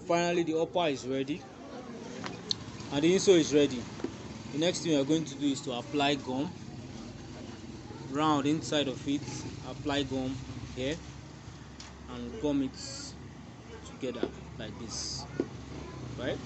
Finally, the upper is ready and the insole is ready. The next thing we are going to do is to apply gum round inside of it. Apply gum here and gum it together like this, right?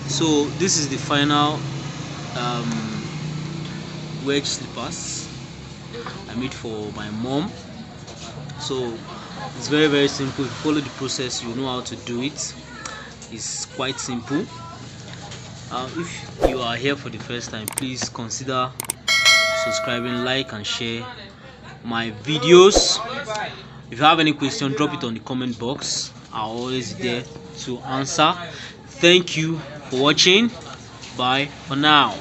So this is the final wedge slippers I made for my mom. So it's very simple. If you follow the process, you know how to do it. It's quite simple. If you are here for the first time, please consider subscribing, like and share my videos. If you have any question, drop it on the comment box. I'm always there to answer. Thank you for watching. Bye for now.